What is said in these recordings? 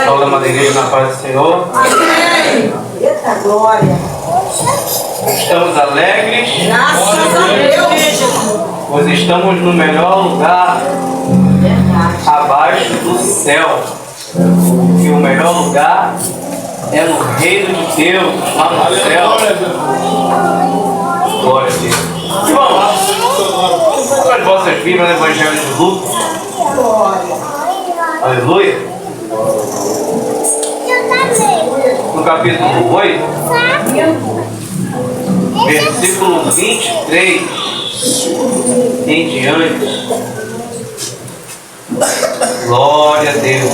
Toda a madeireira na paz do Senhor. Amém. Eita glória. Estamos alegres, Graças a Deus. pois estamos no melhor lugar Verdade. abaixo do céu. E o melhor lugar é no reino de Deus, lá no céu. Glória a Deus. E vamos lá. Com as vossas Bíblias no Evangelho de Lucas. Glória. Aleluia. No capítulo 8, versículo 23 em diante. Glória a Deus.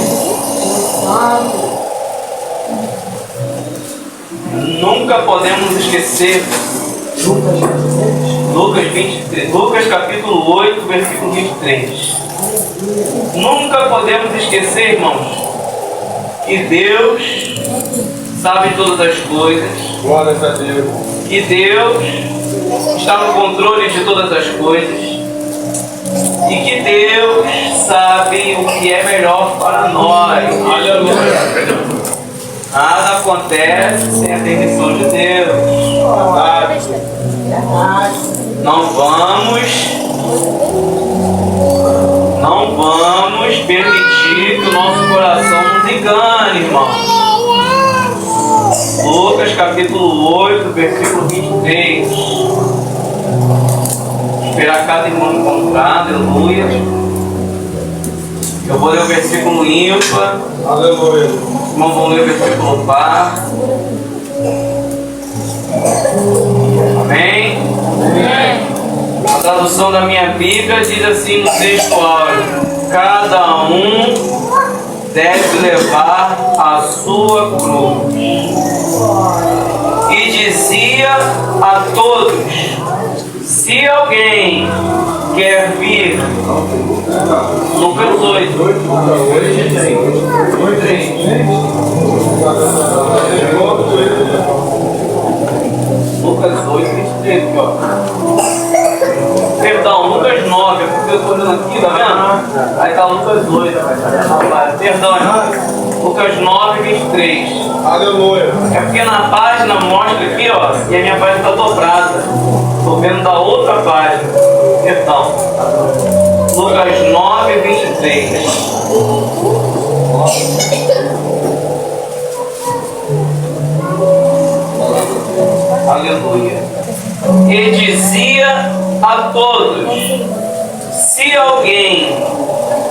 Nunca podemos esquecer Lucas capítulo 8, versículo 23. Nunca podemos esquecer, irmãos, que Deus sabe todas as coisas. Glória a Deus. Que Deus está no controle de todas as coisas. E que Deus sabe o que é melhor para nós. Aleluia. Nada acontece sem a permissão de Deus. Não vamos permitir que o nosso coração nos engane, irmão. Lucas capítulo 8, versículo 23. Esperar cada irmão encontrar, aleluia. Eu vou ler o versículo ímpar. Aleluia. Os irmãos vão ler o versículo par. Amém? A tradução da minha Bíblia diz assim no texto áureo: cada um deve levar a sua cruz. E dizia a todos: se alguém quer vir, Lucas 8, Lucas 8, 23, ó. Perdão, Lucas 9, porque eu estou olhando aqui, tá vendo? Aí tá Lucas 8, perdão, irmão. Lucas 9, 23. Aleluia. É porque na página mostra aqui, ó, e a minha página está dobrada. Estou vendo da outra página. Perdão. Lucas 9, 23. Aleluia. E dizia a todos: se alguém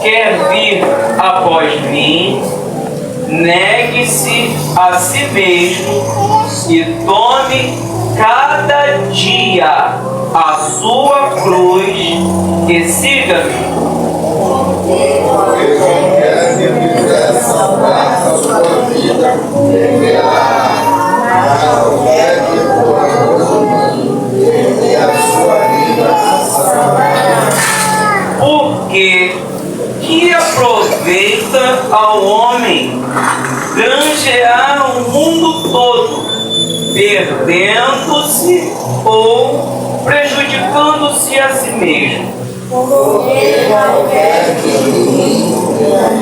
quer vir após mim, negue-se a si mesmo e tome cada dia a sua cruz e siga-me. Quem quer que quiser salvar a sua vida, perderá. Não quer que por mim, perder a sua vida, salvará. Porque que aproveita ao homem granjear o mundo todo, perdendo-se ou prejudicando-se a si mesmo? Porque não quer que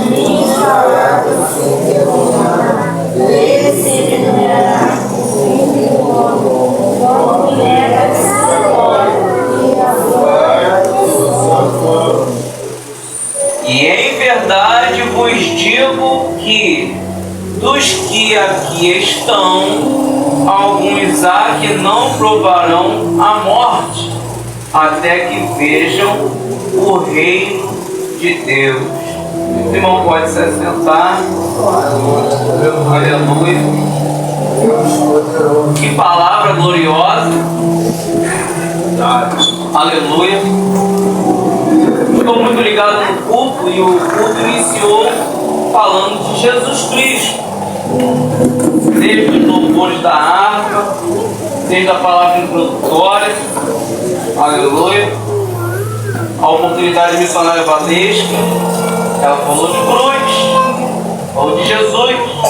minhas palavras se derramar, ele se liberará, como nega essa glória e a sua. E em verdade vos digo que dos que aqui estão, alguns há que não provarão a morte, até que vejam o reino de Deus. O irmão pode se assentar. Aleluia. Que palavra gloriosa. Aleluia. Estou muito ligado no culto e o culto iniciou falando de Jesus Cristo. Desde os louvores da harpa, desde a palavra introdutória, aleluia, a oportunidade missionária valesca, ela falou de cruz, falou de Jesus. A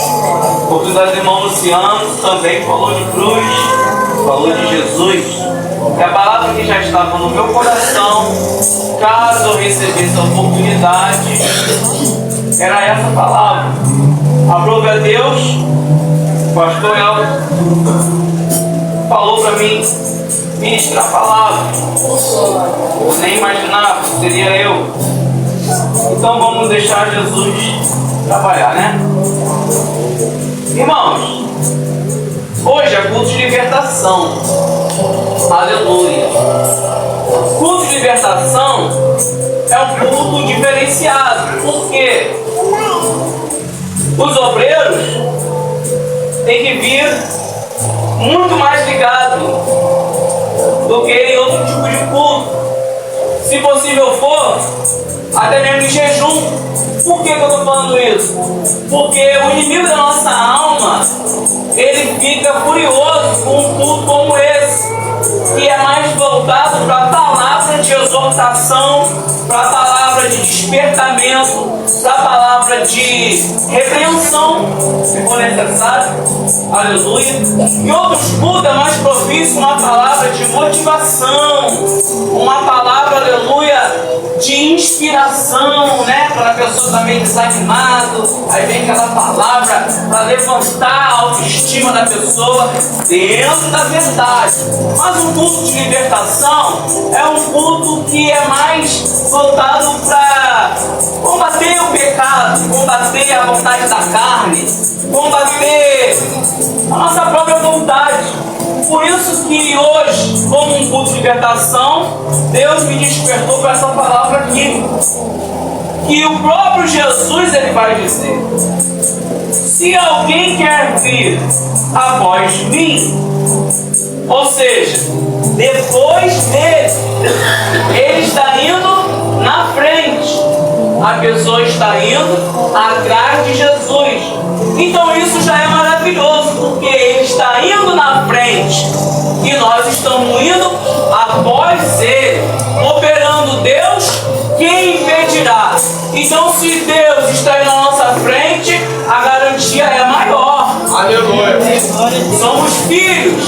oportunidade do irmão Luciano também falou de cruz, falou de Jesus. E a palavra que já estava no meu coração, caso eu recebesse a oportunidade, era essa palavra. Aprove a Deus, o pastor Elton falou para mim ministrar a palavra. Eu nem imaginava que seria eu. Então vamos deixar Jesus trabalhar, né? Irmãos, hoje é culto de libertação. Aleluia. Culto de libertação é um culto diferenciado. Por quê? Os obreiros têm que vir muito mais ligados do que em outro tipo de culto. Se possível for, até mesmo em jejum. Por que eu estou falando isso? Porque o inimigo da nossa alma, ele fica furioso com um culto como esse, que é mais voltado para a palavra de exortação, para a palavra de despertamento, para a palavra de repreensão, se for necessário. Aleluia. E outros cultos é mais propício uma palavra de motivação, uma palavra, aleluia, de inspiração, né? Para a pessoa também desanimada, aí vem aquela palavra para levantar a autoestima da pessoa dentro da verdade. Mas um culto de libertação é um culto que é mais voltado para combater o pecado, combater a vontade da carne, combater a nossa própria vontade. Por isso que hoje, como um culto de libertação, Deus me despertou para essa palavra aqui, que o próprio Jesus ele vai dizer: se alguém quer vir após mim, ou seja, depois dele, ele está indo na frente, a pessoa está indo atrás de Jesus. Então isso já é maravilhoso, porque ele está indo na frente e nós estamos indo após ele, operando Deus, quem impedirá? Então se Deus está indo na nossa frente, a garantia é maior. Aleluia. Somos filhos,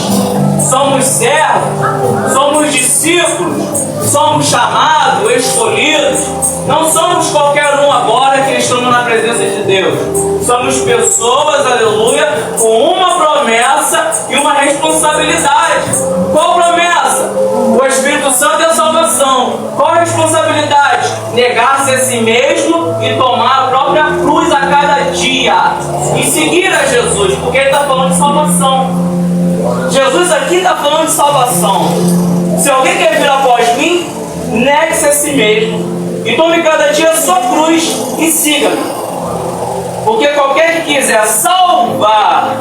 somos servos, somos discípulos, somos chamados, escolhidos. Não somos qualquer um agora que estamos na presença de Deus. Somos pessoas, aleluia, com uma promessa e uma responsabilidade. Qual promessa? O Espírito Santo é a salvação. Qual a responsabilidade? Negar-se a si mesmo e tomar a própria cruz a cada dia. E seguir a Jesus, porque ele está falando de salvação. Jesus aqui está falando de salvação. Se alguém quer vir após mim, negue-se a si mesmo e tome cada dia a sua cruz e siga-me. Porque qualquer que quiser salvar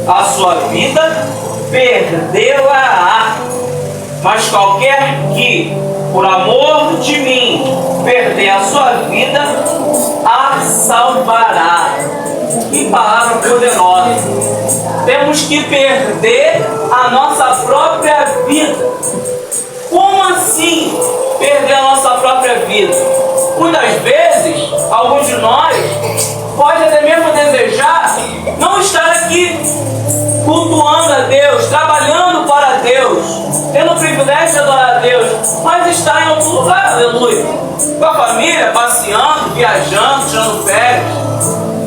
a sua vida, perdê-la-á. Mas qualquer que, por amor de mim, perder a sua vida, a salvará. Que palavra poderosa! Temos que perder a nossa própria vida. Como assim perder a nossa própria vida? Muitas vezes, alguns de nós pode até mesmo desejar não estar aqui cultuando a Deus, trabalhando para Deus, tendo o privilégio de adorar a Deus, mas estar em outro lugar, aleluia, com a família, passeando, viajando, tirando férias.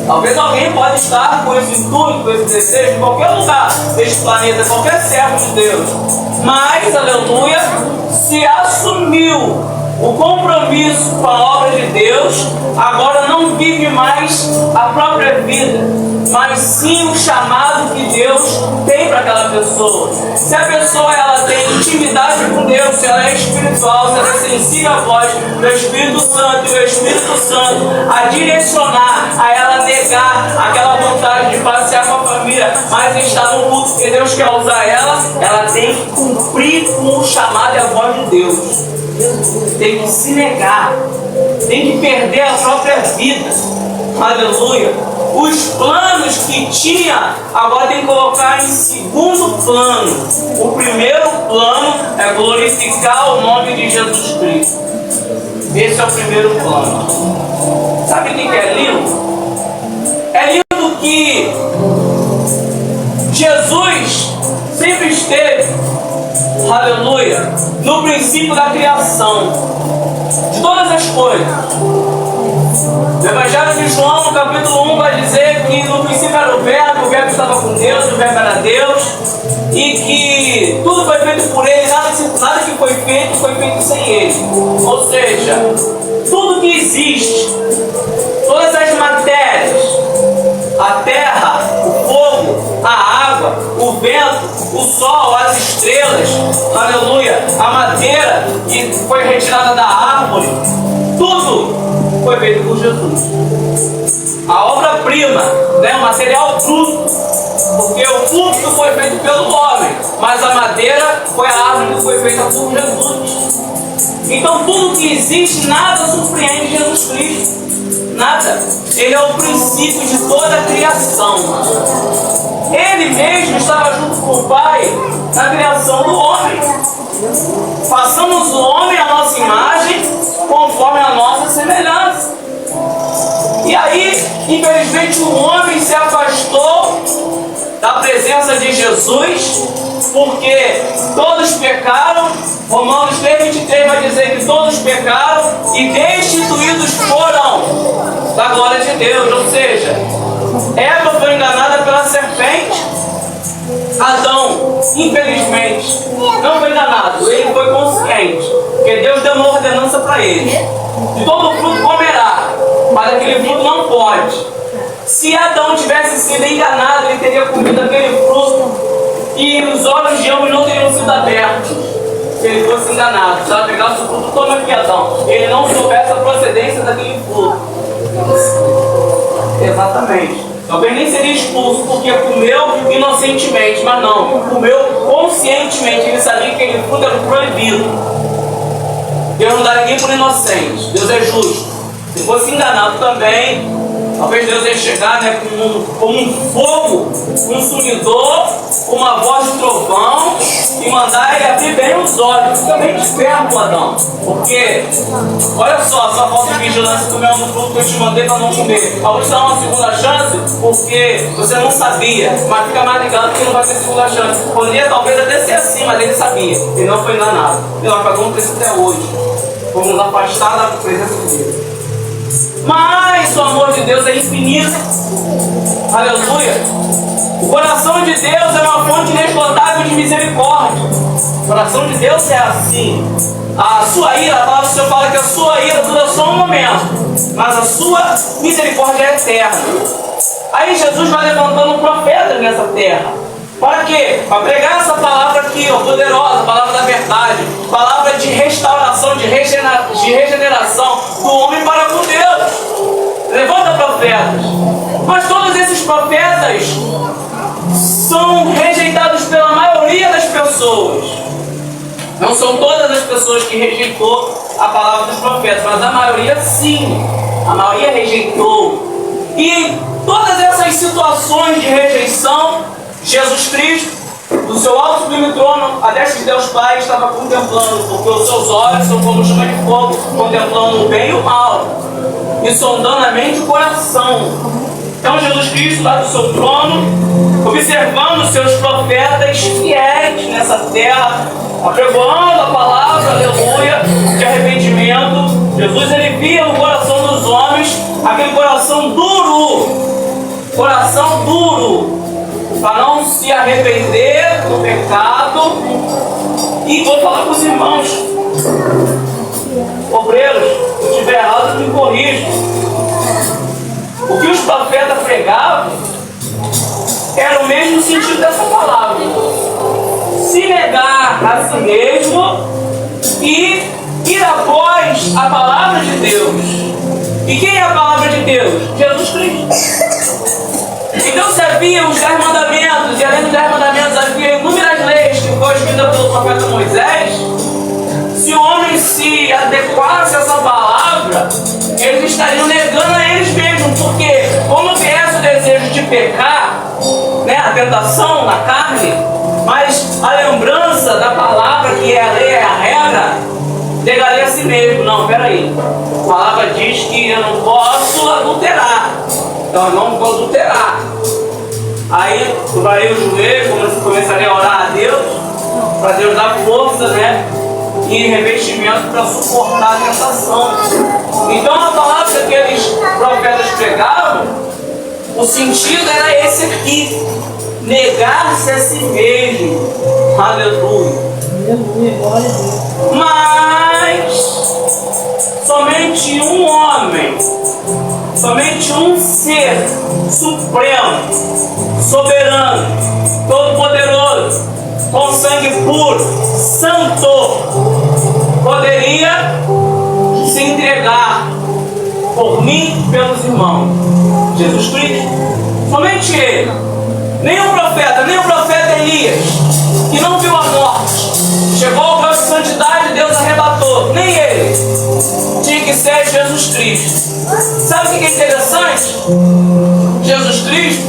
Talvez alguém pode estar com esse intuito, com esse desejo em qualquer lugar deste planeta, qualquer servo de Deus, mas, aleluia, se assumiu o compromisso com a obra de Deus, agora não vive mais a própria vida, mas sim o chamado que Deus tem para aquela pessoa. Se a pessoa ela tem intimidade com Deus, se ela é espiritual, se ela é sensível à voz do Espírito Santo, e o Espírito Santo a direcionar, a ela negar aquela vontade de passear com a família, mas estar no culto que Deus quer usar ela tem que cumprir com o chamado e a voz de Deus. Tem que se negar, tem que perder a própria vida. Aleluia. Os planos que tinha, agora tem que colocar em segundo plano. O primeiro plano é glorificar o nome de Jesus Cristo. Esse é o primeiro plano. Sabe o que é lindo? É lindo que Jesus sempre esteve, aleluia, no princípio da criação de todas as coisas. O Evangelho de João, no capítulo 1, vai dizer que no princípio era o Verbo estava com Deus, o Verbo era Deus, e que tudo foi feito por Ele, nada que foi feito sem Ele. Ou seja, tudo que existe, todas as matérias, a terra, o fogo, a água, o vento, o sol, as estrelas, aleluia, a madeira que foi retirada da árvore, tudo foi feito por Jesus. A obra-prima, né, o material bruto, porque o púlpito foi feito pelo homem, mas a madeira foi a árvore que foi feita por Jesus. Então tudo que existe, nada surpreende Jesus Cristo. Nada. Ele é o princípio de toda a criação. Ele mesmo estava junto com o Pai na criação do homem. Façamos o homem à nossa imagem, conforme a nossa semelhança. E aí, infelizmente, o homem se afastou da presença de Jesus, porque todos pecaram. Romanos 3,23 vai dizer que todos pecaram e destituídos foram da glória de Deus. Ou seja, Eva foi enganada pela serpente. Adão, infelizmente, não foi enganado, ele foi consciente, porque Deus deu uma ordenança para ele: de todo fruto comerá, mas aquele fruto não pode. Se Adão tivesse sido enganado, ele teria comido aquele fruto e os olhos de ambos não teriam sido abertos. Se ele fosse enganado, se ela pegasse o fruto, toma aqui, Adão, ele não soubesse a procedência daquele fruto. Exatamente. Talvez nem seria expulso porque comeu inocentemente, mas não, comeu conscientemente. Ele sabia que aquele fruto era proibido. Deus não dá ninguém por inocente. Deus é justo. Se fosse enganado também, talvez Deus ia chegar, né, como um fogo consumidor, com uma voz de trovão, e mandar ele abrir bem os olhos. Fica bem esperto, Adão, porque olha só falta de vigilância comendo no fruto que eu te mandei para não comer. Eu vou te dar uma segunda chance porque você não sabia, mas fica mais ligado que não vai ter segunda chance. Poderia talvez até ser assim, mas ele sabia, ele não foi enganado. E nós pagamos isso até hoje. Vamos nos afastar da presença de Deus. Mas o amor de Deus é infinito. Aleluia. O coração de Deus é uma fonte inesgotável de misericórdia. O coração de Deus é assim. A sua ira, a palavra do Senhor fala que a sua ira dura só um momento, mas a sua misericórdia é eterna. Aí Jesus vai levantando profetas nessa terra. Para quê? Para pregar essa palavra aqui, ó, poderosa, palavra da verdade, palavra de restauração, de regeneração do homem para com Deus. Levanta profetas. Mas todos esses profetas são rejeitados pela maioria das pessoas. Não são todas as pessoas que rejeitou a palavra dos profetas, mas a maioria sim. A maioria rejeitou. E em todas essas situações de rejeição, Jesus Cristo, do seu alto e sublime trono, a destra de Deus Pai, estava contemplando, porque os seus olhos são como chama de fogo, contemplando o bem e o mal, e sondando a mente e o coração. Então Jesus Cristo, lá do seu trono, observando os seus profetas fiéis nessa terra, apregoando a palavra, aleluia, de arrependimento, Jesus ele via no coração dos homens aquele coração duro, para não se arrepender do pecado. E vou falar com os irmãos, obreiros, se eu estiver errado, me corrijo. O que os profetas pregavam era o mesmo sentido dessa palavra: se negar a si mesmo e ir após a palavra de Deus. E quem é a palavra de Deus? Jesus Cristo. Então se havia os 10 mandamentos, e além dos 10 mandamentos havia inúmeras leis que foram escritas pelo profeta Moisés, se o homem se adequasse a essa palavra, eles estariam negando a eles mesmos, porque como viesse o desejo de pecar, né, a tentação na carne, mas a lembrança da palavra, que é a lei, é a regra, negaria a si mesmo. Não, peraí, a palavra diz que eu não posso adulterar, então eu não vou adulterar. Aí dobraria o joelho, começaria a orar a Deus, para Deus dar força, né, e revestimento para suportar a tentação. Então a palavra que eles O sentido era esse aqui: negar-se a si mesmo. Aleluia. Mas somente um homem, somente um ser supremo, soberano, todo-poderoso, com sangue puro, santo, poderia se entregar por mim e pelos irmãos. Jesus Cristo. Somente Ele. Nem o profeta Elias, que não viu a morte, chegou ao grau de santidade e Deus arrebatou. Nem ele. Tinha que ser Jesus Cristo. Sabe o que é interessante? Jesus Cristo,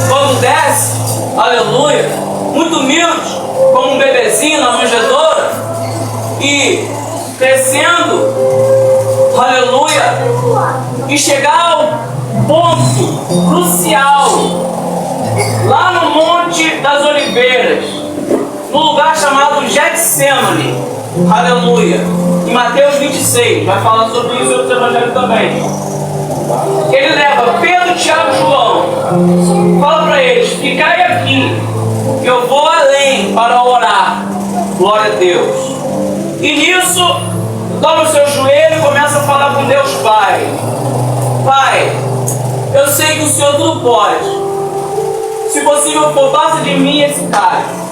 quando desce, aleluia, muito humilde, como um bebezinho na manjedoura, e crescendo, aleluia, e chegar ao ponto crucial, lá no Monte das Oliveiras, no lugar chamado Getsemane, aleluia, em Mateus 26, vai falar sobre isso em outro evangelho também. Ele leva Pedro, Tiago e João, fala para eles: ficai aqui, que eu vou além para orar. Glória a Deus. E nisso, dobra o seu joelho e começa a falar com Deus Pai: Pai, eu sei que o Senhor tudo pode. Se possível, passa de mim esse cálice.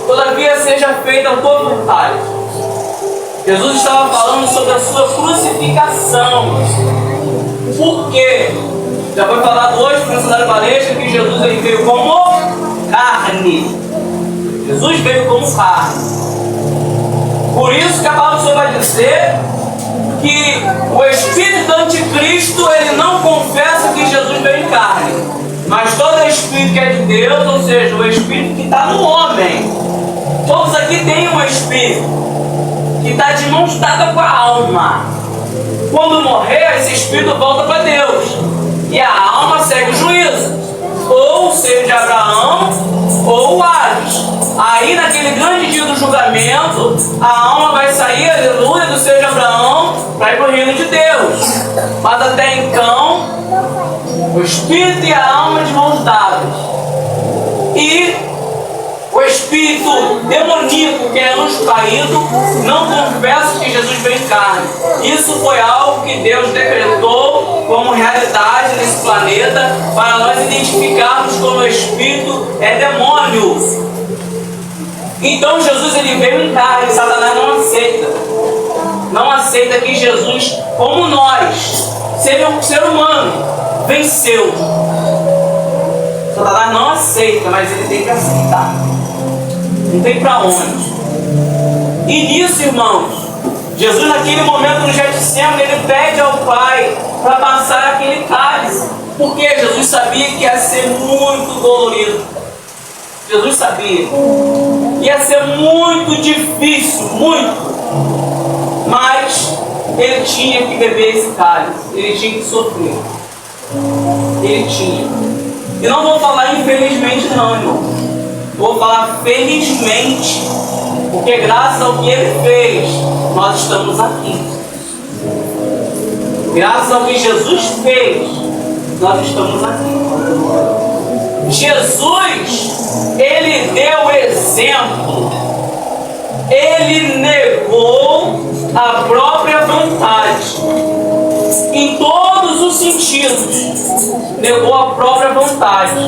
Todavia seja feita a tua vontade. Jesus estava falando sobre a sua crucificação. Por quê? Já foi falado hoje para o Sandário Valesca que Jesus ele veio como carne. Jesus veio como carne. Por isso que a palavra do Senhor vai dizer que o espírito do anticristo ele não confessa que Jesus veio em carne. Mas todo espírito que é de Deus, ou seja, o espírito que está no homem. Todos aqui têm um espírito que está de mãos dadas com a alma. Quando morrer, esse espírito volta para Deus. E a alma segue o juízo. Ou seja, de Abraão, ou o Hades. Aí, naquele grande dia do julgamento, a alma vai sair, aleluia, do seio de Abraão, para ir para o reino de Deus. Mas até então, o espírito e a alma de mãos dadas. E o espírito demoníaco, que é anjo caído, não confessa que Jesus veio em carne. Isso foi algo que Deus decretou como realidade nesse planeta, para nós identificarmos como o espírito é demônio. Então Jesus ele veio em carne. Satanás não aceita. Não aceita que Jesus, como nós, seja um ser humano, venceu. Satanás não aceita, mas ele tem que aceitar. Não tem para onde. E nisso, irmãos, Jesus naquele momento no Getsemane, ele pede ao Pai para passar aquele cálice. Porque Jesus sabia que ia ser muito dolorido. Jesus sabia. Ia ser muito difícil, muito. Mas ele tinha que beber esse cálice. Ele tinha que sofrer. Ele tinha. E não vou falar infelizmente não, irmão. Vou falar felizmente, porque graças ao que Ele fez, nós estamos aqui. Graças ao que Jesus fez, nós estamos aqui. Jesus, Ele deu exemplo. Ele negou a própria vontade. Em todos os sentidos, negou a própria vontade.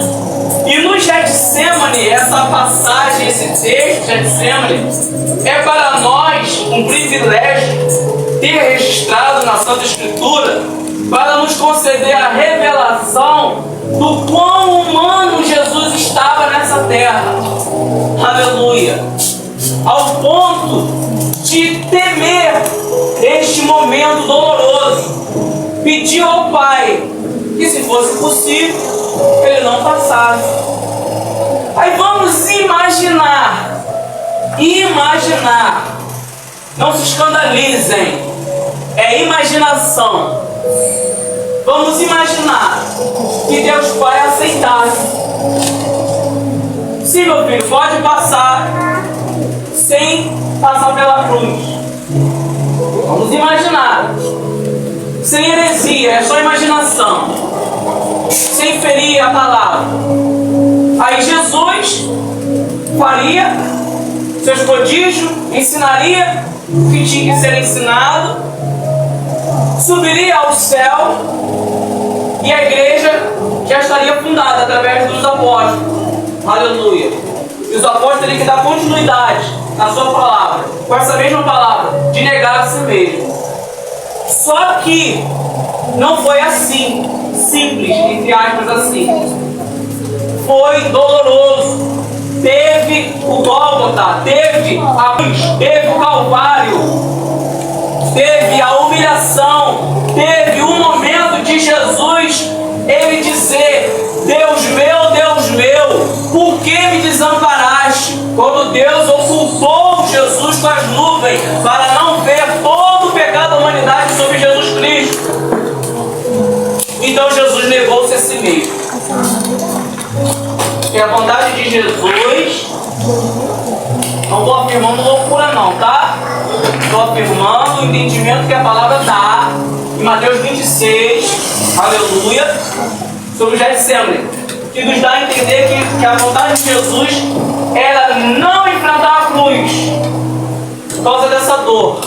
E no Getsemane, essa passagem, esse texto, Getsemane, é para nós um privilégio ter registrado na Santa Escritura, para nos conceder a revelação do quão humano Jesus estava nessa terra. Aleluia! Ao ponto de temer este momento doloroso, pediu ao Pai que, se fosse possível, ele não passasse. Aí vamos imaginar, não se escandalizem, é imaginação. Vamos imaginar que Deus Pai aceitasse. Sim, meu filho, pode passar sem passar pela cruz. Vamos imaginar. Sem heresia, é só imaginação. sem ferir a palavra. Aí Jesus faria seus prodígios, ensinaria o que tinha que ser ensinado, subiria ao céu e a igreja já estaria fundada através dos apóstolos. Aleluia. E os apóstolos teriam que dar continuidade na sua palavra, com essa mesma palavra, de negar a si mesmo. Só que não foi assim, simples, entre aspas assim. Foi doloroso. Teve o Gólgota, teve a cruz, teve o Calvário, teve a humilhação, teve um momento de Jesus, ele dizer: Deus meu, por que me desamparaste? Quando Deus ocultou Jesus com as nuvens, para não ver todo o pecado da humanidade sobre Jesus Cristo. Então Jesus negou-se a si mesmo. E a vontade de Jesus, não estou afirmando loucura não, tá? Estou afirmando o entendimento que a palavra dá em Mateus 26, aleluia, sobre o Getsemane, que nos dá a entender que a vontade de Jesus era não enfrentar a cruz por causa dessa dor,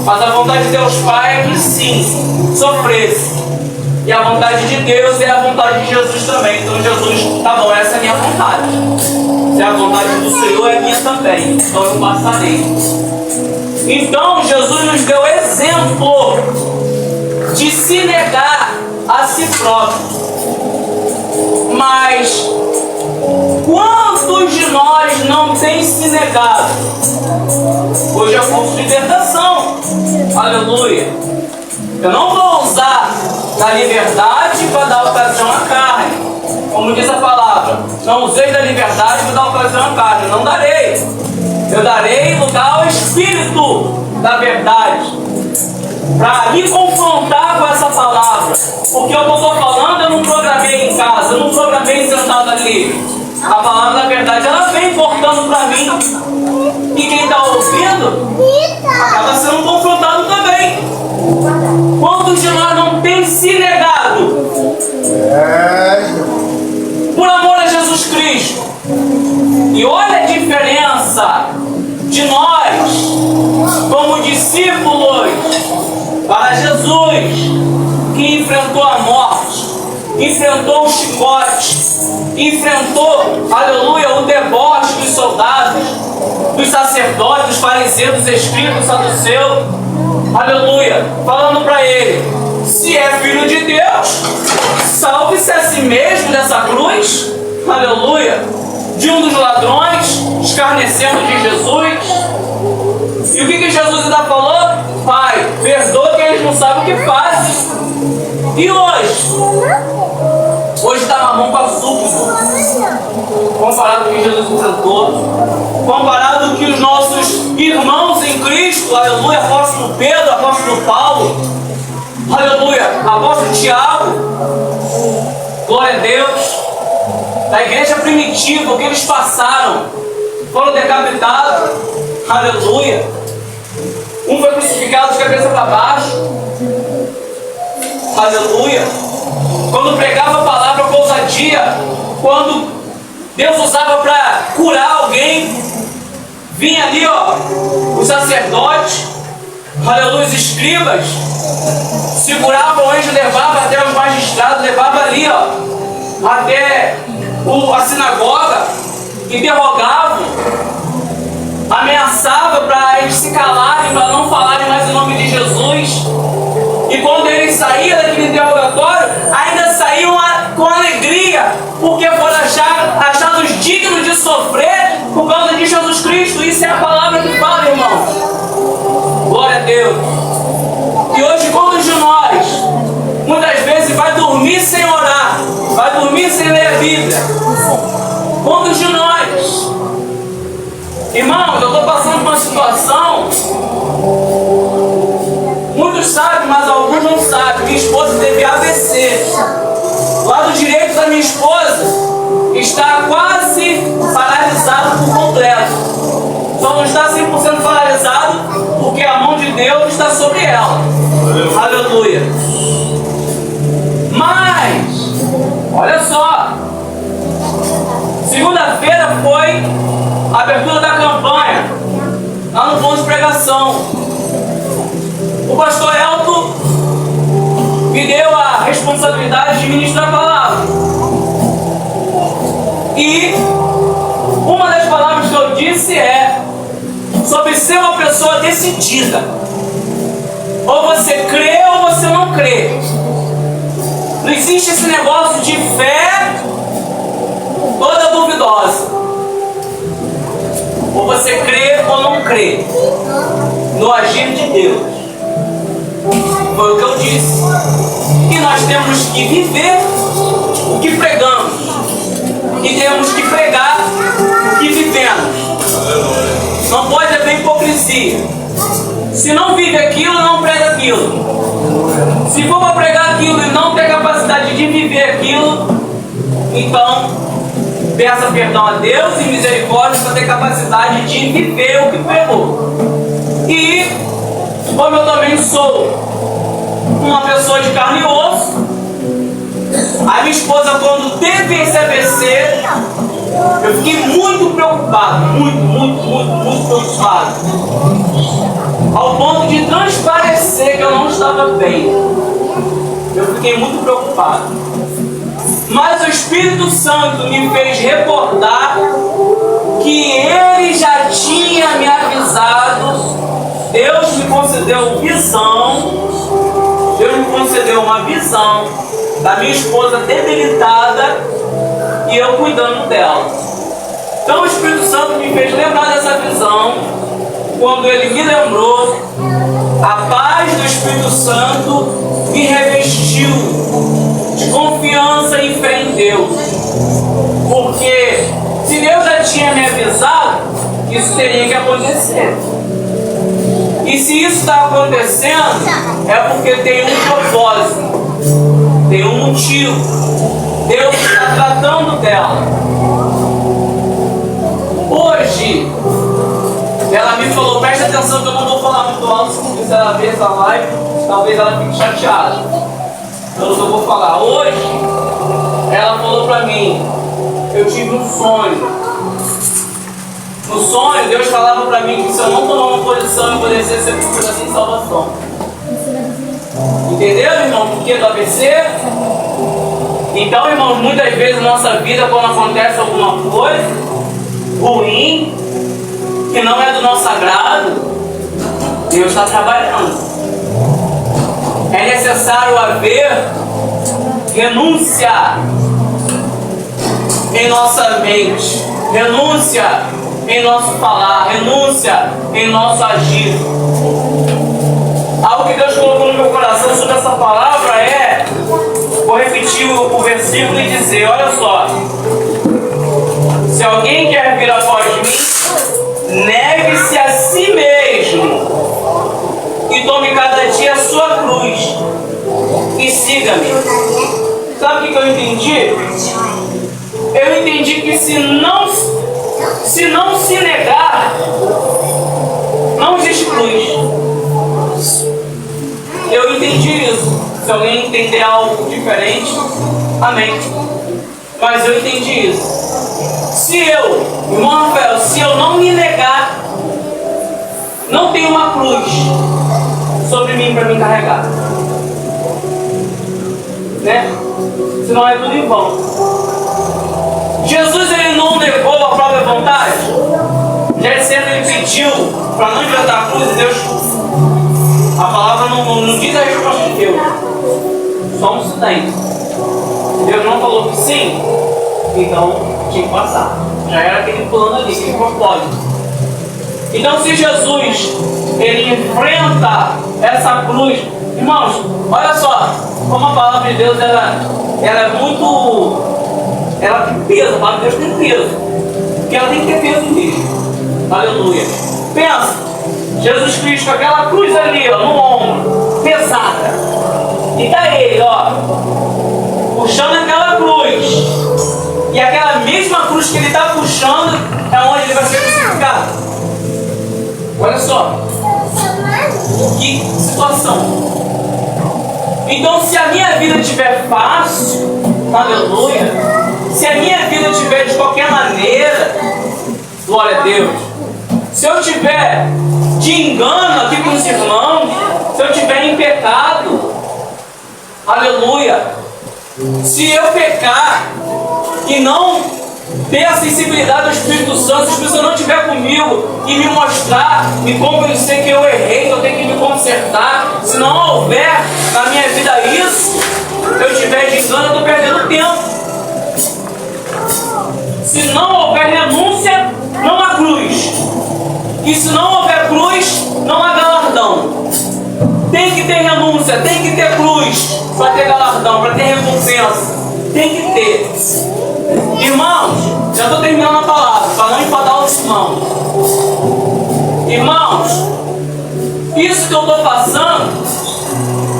mas a vontade de Deus Pai é que sim, sofresse. E a vontade de Deus é a vontade de Jesus também. Então Jesus, tá bom, essa é a minha vontade. Se é a vontade do Senhor, é minha também. Então eu passarei. Então Jesus nos deu exemplo de se negar a si próprio. Mas quantos de nós não têm se negado? Hoje é curso de libertação. Aleluia. Eu não vou usar da liberdade para dar ocasião à carne. Como diz a palavra, não usei da liberdade para dar ocasião à carne. Não darei. Eu darei lugar ao Espírito da verdade, para me confrontar com essa palavra. Porque o que eu estou falando eu não programei em casa, eu não programei sentado ali. A palavra da verdade ela vem cortando para mim. E quem está ouvindo acaba sendo confrontado também. Quantos de nós não tem se negado por amor a Jesus Cristo? E olha a diferença de nós como discípulos para Jesus, que enfrentou a morte, enfrentou o chicote, enfrentou, aleluia, o deboche dos soldados, dos sacerdotes, dos fariseus, dos escribas, dos saduceus, aleluia, falando para ele: se é filho de Deus, salve-se a si mesmo dessa cruz, aleluia, de um dos ladrões, escarnecendo de Jesus. E o que Jesus ainda falou? Pai, perdoa que eles não sabem o que fazem. E hoje? Hoje está mamão com açúcar, comparado com o que Jesus enfrentou, comparado com o que os nossos irmãos em Cristo, aleluia, apóstolo Pedro, apóstolo Paulo, aleluia, apóstolo Tiago, glória a Deus, da igreja primitiva, o que eles passaram, foram decapitados, aleluia, um foi crucificado de cabeça para baixo, aleluia. Quando pregava a palavra com ousadia, quando Deus usava para curar alguém, vinha ali, ó, os sacerdotes, aleluia, os escribas, segurava o anjo, levava até os magistrados, levava ali, ó, até a sinagoga, interrogavam, ameaçava para eles se calarem, para não falarem mais o nome de Jesus. E quando eles saíam daquele interrogatório, ainda saíam com alegria, porque foram achados dignos de sofrer por causa de Jesus Cristo. Isso é a palavra que fala, irmão. Glória a Deus. E hoje, quantos de nós, muitas vezes, vai dormir sem orar, vai dormir sem ler a Bíblia? Quantos de nós? Irmãos, eu estou passando por uma situação, muitos sabem, mas alguns não sabem. Minha esposa teve AVC. O lado direito da minha esposa está quase paralisado por completo. Só não está 100% paralisado porque a mão de Deus está sobre ela. Aleluia. Mas Olha só. Segunda-feira foi a abertura da campanha lá no ponto de pregação. O pastor Elton me deu a responsabilidade de ministrar a palavra. E uma das palavras que eu disse é sobre ser uma pessoa decidida. Ou você crê ou você não crê. Não existe esse negócio de fé toda duvidosa. Ou você crê ou não crê no agir de Deus. Foi o que eu disse. E nós temos que viver o que pregamos. E temos que pregar o que vivemos. Não pode haver hipocrisia. Se não vive aquilo, não prega aquilo. Se for para pregar aquilo e não ter capacidade de viver aquilo, então peça perdão a Deus e misericórdia para ter capacidade de viver o que pregou. E como eu também sou uma pessoa de carne e osso, a minha esposa, quando teve esse AVC, eu fiquei muito preocupado, muito preocupado, ao ponto de transparecer que eu não estava bem. Eu fiquei muito preocupado. Mas o Espírito Santo me fez recordar que Ele já tinha me avisado. Deus me concedeu visão. Deus me concedeu uma visão da minha esposa debilitada e eu cuidando dela. Então o Espírito Santo me fez lembrar dessa visão quando Ele me lembrou. A paz do Espírito Santo me revestiu de confiança e fé em Deus. Porque se Deus já tinha me avisado, isso teria que acontecer. E se isso está acontecendo, é porque tem um propósito, tem um motivo. Deus está tratando dela. Hoje, ela me falou, presta atenção que eu não vou falar muito alto, se ela ver essa live, talvez ela fique chateada. Eu não vou falar. Hoje, ela falou para mim, eu tive um sonho. No sonho, Deus falava para mim que se eu não tomar uma posição, eu poderia ser sepultura sem salvação. Entendeu, irmão? Por que do AVC? Então, irmão, muitas vezes na nossa vida, quando acontece alguma coisa ruim, que não é do nosso agrado, Deus está trabalhando. É necessário haver renúncia em nossa mente, renúncia em nosso falar, renúncia em nosso agir. Algo que Deus colocou no meu coração sobre essa palavra é, vou repetir o versículo e dizer, olha só, se alguém quer vir após mim, negue-se a si mesmo e tome cada dia a sua cruz e siga-me. Sabe o que eu entendi? Eu entendi que se não se negar, não existe cruz. Eu entendi isso. Se alguém entender algo diferente, amém. Mas eu entendi isso. Se eu, irmão Rafael, se eu não me negar, não tem uma cruz sobre mim para me carregar. Né? Senão é tudo em vão. Jesus, ele não negou a própria vontade. Getsemane, ele pediu para não enfrentar a cruz. Deus, a palavra não diz a resposta de Deus. Só um silêncio. Deus não falou que sim, então tinha que passar. Já era aquele plano ali, aquele propósito. Então, se Jesus ele enfrenta essa cruz, irmãos, olha só como a palavra de Deus ela é muito, ela tem peso. A palavra de Deus tem peso, porque ela tem que ter peso mesmo. Aleluia. Pensa, Jesus Cristo com aquela cruz ali, ó, no ombro, pesada, e tá ele, ó, puxando aquela cruz, e aquela mesma cruz que ele está puxando é onde ele vai ser crucificado. Olha só, que situação. Então, se a minha vida estiver fácil, Aleluia. Se a minha vida estiver de qualquer maneira, glória a Deus. Se eu tiver de engano aqui com os irmãos, se eu tiver em pecado, aleluia. Se eu pecar e não ter a sensibilidade do Espírito Santo, se o Espírito Santo não estiver comigo e me mostrar, me convencer que eu errei, que eu tenho que me consertar, se não houver na minha vida isso, eu estiver de engano, eu estou perdendo tempo. Se não houver renúncia, não há cruz. E se não houver cruz, não há galardão. Tem que ter renúncia, tem que ter cruz para ter galardão, para ter recompensa. Tem que ter. Irmãos, já estou terminando a palavra, para não enfadar os irmãos. Irmãos, isso que eu estou passando,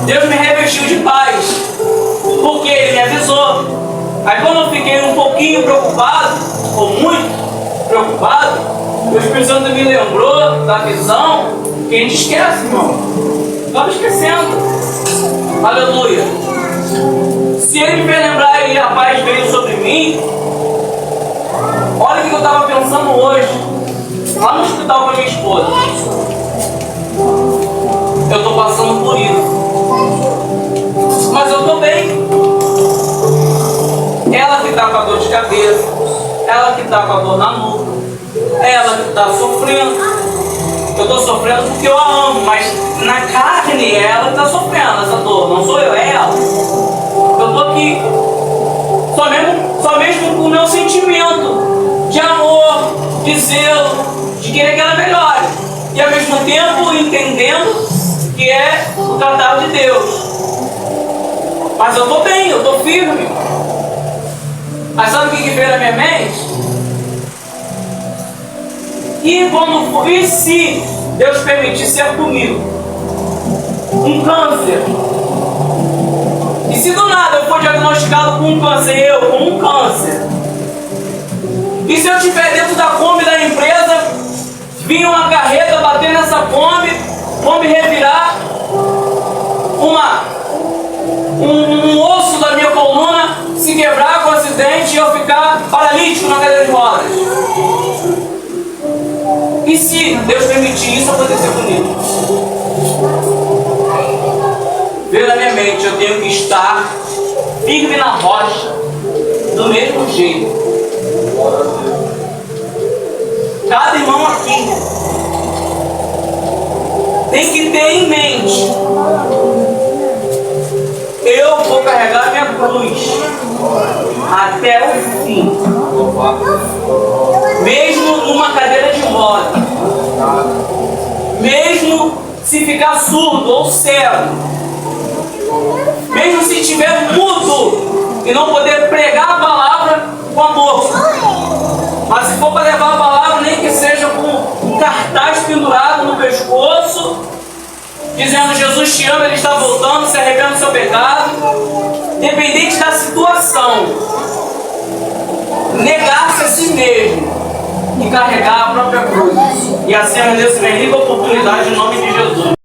Deus me revestiu de paz, porque Ele me avisou. Aí quando eu fiquei um pouquinho preocupado, ou muito preocupado, o Espírito Santo me lembrou da visão que a gente esquece, irmão. Estamos esquecendo. Aleluia. Se Ele me lembrar e a paz veio sobre mim, olha o que eu estava pensando hoje, lá no hospital com a minha esposa. Eu estou passando por isso. Mas eu estou bem. Ela que está com a dor de cabeça, ela que está com a dor na nuca, ela que está sofrendo. Eu estou sofrendo porque eu a amo, mas na carne ela está sofrendo essa dor, não sou eu, é ela. Eu estou aqui, só mesmo com o meu sentimento de amor, de zelo, de querer que ela melhore, e ao mesmo tempo entendendo que é o tratado de Deus. Mas eu estou bem, eu estou firme. Mas sabe o que veio na minha mente? E se Deus permitir ser comigo um câncer? E se do nada eu for diagnosticado com um câncer, eu com um câncer? E se eu estiver dentro da Kombi da empresa, vir uma carreta bater nessa Kombi revirar, um osso da minha coluna se quebrar com acidente e eu ficar paralítico na cadeira de rodas? E se Deus permitir isso acontecer comigo? Veio na minha mente, eu tenho que estar firme na rocha, do mesmo jeito. Cada irmão aqui tem que ter em mente: eu vou carregar minha cruz até o fim, mesmo numa cadeira de roda, mesmo se ficar surdo ou cego, mesmo se estiver mudo e não poder pregar a palavra com a boca. Mas se for para levar a palavra, nem que seja com um cartaz pendurado no pescoço, dizendo: Jesus te ama, Ele está voltando, se arrependa do seu pecado. Dependente da situação, negar-se a si mesmo e carregar a própria cruz. E assim eu agradeço a minha rica oportunidade em nome de Jesus.